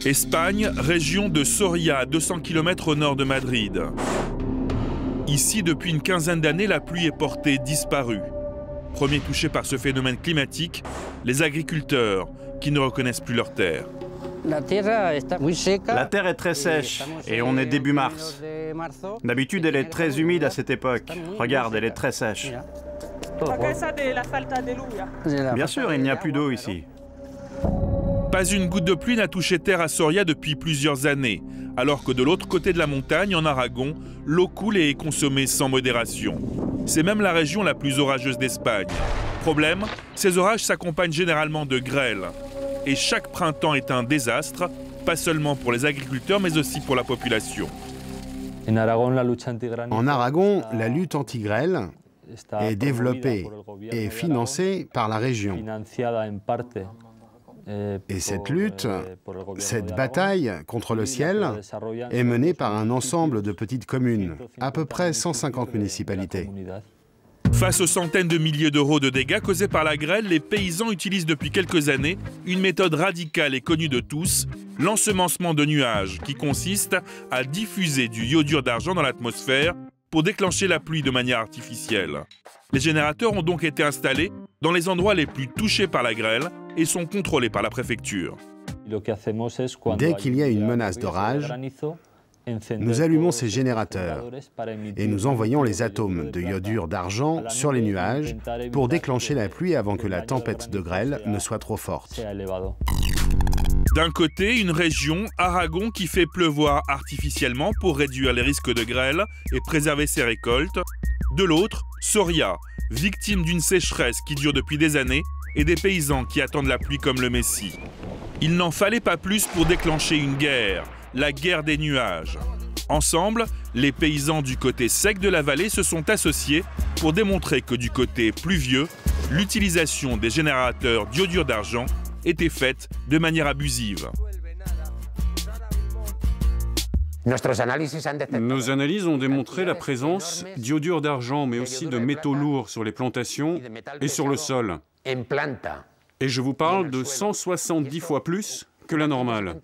Espagne, région de Soria, à 200 km au nord de Madrid. Ici, depuis une quinzaine d'années, la pluie est portée disparue. Premiers touchés par ce phénomène climatique, les agriculteurs qui ne reconnaissent plus leurs terres. La terre est très sèche et on est début mars. D'habitude, elle est très humide à cette époque. Regarde, elle est très sèche. Bien sûr, il n'y a plus d'eau ici. Pas une goutte de pluie n'a touché terre à Soria depuis plusieurs années, alors que de l'autre côté de la montagne, en Aragon, l'eau coule et est consommée sans modération. C'est même la région la plus orageuse d'Espagne. Problème, ces orages s'accompagnent généralement de grêles. Et chaque printemps est un désastre, pas seulement pour les agriculteurs, mais aussi pour la population. En Aragon, la lutte anti-grêle est développée et financée par la région. Et cette lutte, cette bataille contre le ciel est menée par un ensemble de petites communes, à peu près 150 municipalités. Face aux centaines de milliers d'euros de dégâts causés par la grêle, les paysans utilisent depuis quelques années une méthode radicale et connue de tous, l'ensemencement de nuages, qui consiste à diffuser du iodure d'argent dans l'atmosphère pour déclencher la pluie de manière artificielle. Les générateurs ont donc été installés dans les endroits les plus touchés par la grêle et sont contrôlés par la préfecture. Dès qu'il y a une menace d'orage, nous allumons ces générateurs et nous envoyons les atomes de iodure d'argent sur les nuages pour déclencher la pluie avant que la tempête de grêle ne soit trop forte. D'un côté, une région, Aragon, qui fait pleuvoir artificiellement pour réduire les risques de grêle et préserver ses récoltes. De l'autre, Soria, victime d'une sécheresse qui dure depuis des années et des paysans qui attendent la pluie comme le Messie. Il n'en fallait pas plus pour déclencher une guerre, la guerre des nuages. Ensemble, les paysans du côté sec de la vallée se sont associés pour démontrer que du côté pluvieux, l'utilisation des générateurs d'iodure d'argent était faite de manière abusive. Nos analyses ont démontré la présence d'iodure d'argent, mais aussi de métaux lourds sur les plantations et sur le sol. Et je vous parle de 170 fois plus que la normale.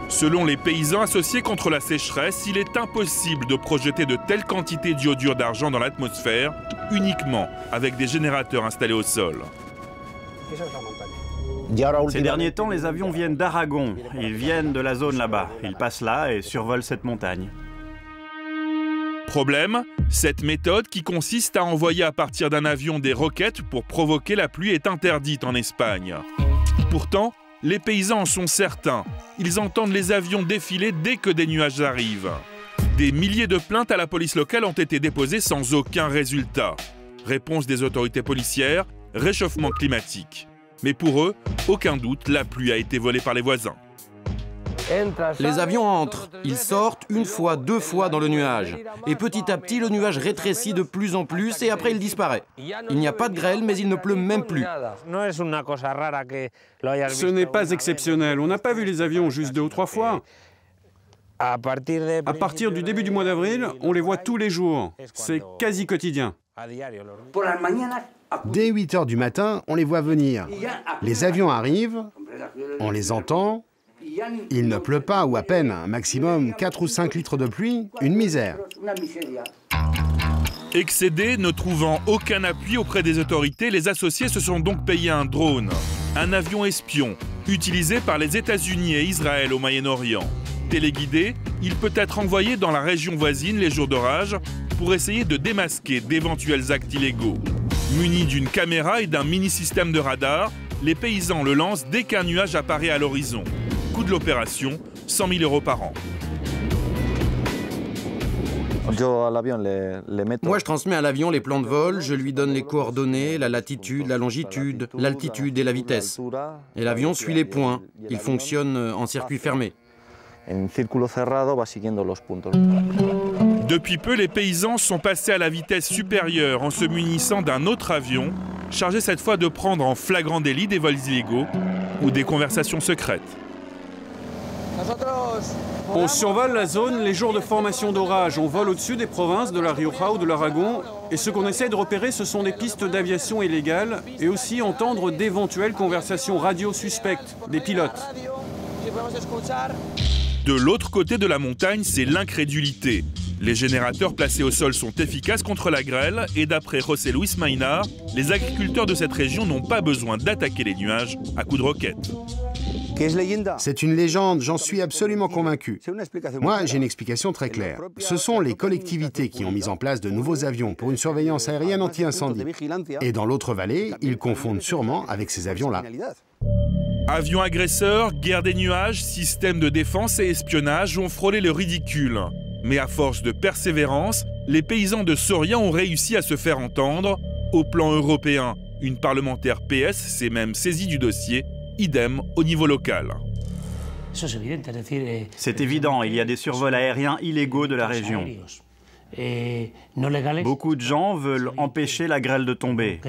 Selon les paysans associés contre la sécheresse, il est impossible de projeter de telles quantités d'iodure d'argent dans l'atmosphère uniquement avec des générateurs installés au sol. Ces derniers temps, les avions viennent d'Aragon. Ils viennent de la zone là-bas. Ils passent là et survolent cette montagne. Problème, cette méthode qui consiste à envoyer à partir d'un avion des roquettes pour provoquer la pluie est interdite en Espagne. Pourtant, les paysans en sont certains. Ils entendent les avions défiler dès que des nuages arrivent. Des milliers de plaintes à la police locale ont été déposées sans aucun résultat. Réponse des autorités policières, réchauffement climatique. Mais pour eux, aucun doute, la pluie a été volée par les voisins. Les avions entrent, ils sortent une fois, deux fois dans le nuage. Et petit à petit, le nuage rétrécit de plus en plus et après il disparaît. Il n'y a pas de grêle, mais il ne pleut même plus. Ce n'est pas exceptionnel. On n'a pas vu les avions juste 2 ou 3 fois. À partir du début du mois d'avril, on les voit tous les jours. C'est quasi quotidien. Dès 8 h du matin, on les voit venir. Les avions arrivent, on les entend. Il ne pleut pas ou à peine, un maximum 4 ou 5 litres de pluie, une misère. Excédés, ne trouvant aucun appui auprès des autorités, les associés se sont donc payés un drone, un avion espion, utilisé par les États-Unis et Israël au Moyen-Orient. Téléguidé, il peut être envoyé dans la région voisine les jours d'orage pour essayer de démasquer d'éventuels actes illégaux. Munis d'une caméra et d'un mini-système de radar, les paysans le lancent dès qu'un nuage apparaît à l'horizon. Coût de l'opération, 100 000 € par an. Moi, je transmets à l'avion les plans de vol, je lui donne les coordonnées, la latitude, la longitude, l'altitude et la vitesse. Et l'avion suit les points. Il fonctionne en circuit fermé. Depuis peu, les paysans sont passés à la vitesse supérieure en se munissant d'un autre avion, chargé cette fois de prendre en flagrant délit des vols illégaux ou des conversations secrètes. On survole la zone les jours de formation d'orage. On vole au-dessus des provinces de la Rioja ou de l'Aragon Et ce qu'on essaie de repérer, ce sont des pistes d'aviation illégale et aussi entendre d'éventuelles conversations radio suspectes des pilotes. De l'autre côté de la montagne, c'est l'incrédulité. Les générateurs placés au sol sont efficaces contre la grêle et d'après José Luis Maynard, les agriculteurs de cette région n'ont pas besoin d'attaquer les nuages à coups de roquettes. C'est une légende, j'en suis absolument convaincu. Moi, j'ai une explication très claire. Ce sont les collectivités qui ont mis en place de nouveaux avions pour une surveillance aérienne anti-incendie. Et dans l'autre vallée, ils confondent sûrement avec ces avions-là. Avions agresseurs, guerre des nuages, systèmes de défense et espionnage ont frôlé le ridicule. Mais à force de persévérance, les paysans de Soria ont réussi à se faire entendre. Au plan européen, une parlementaire PS s'est même saisie du dossier, idem au niveau local. C'est évident, il y a des survols aériens illégaux de la région. Beaucoup de gens veulent empêcher la grêle de tomber.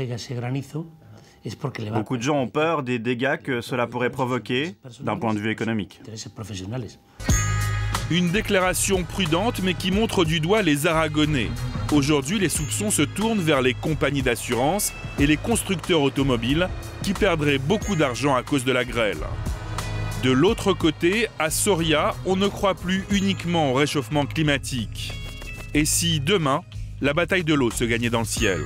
Beaucoup de gens ont peur des dégâts que cela pourrait provoquer d'un point de vue économique. Une déclaration prudente mais qui montre du doigt les Aragonais. Aujourd'hui, les soupçons se tournent vers les compagnies d'assurance et les constructeurs automobiles qui perdraient beaucoup d'argent à cause de la grêle. De l'autre côté, à Soria, on ne croit plus uniquement au réchauffement climatique. Et si demain, la bataille de l'eau se gagnait dans le ciel ?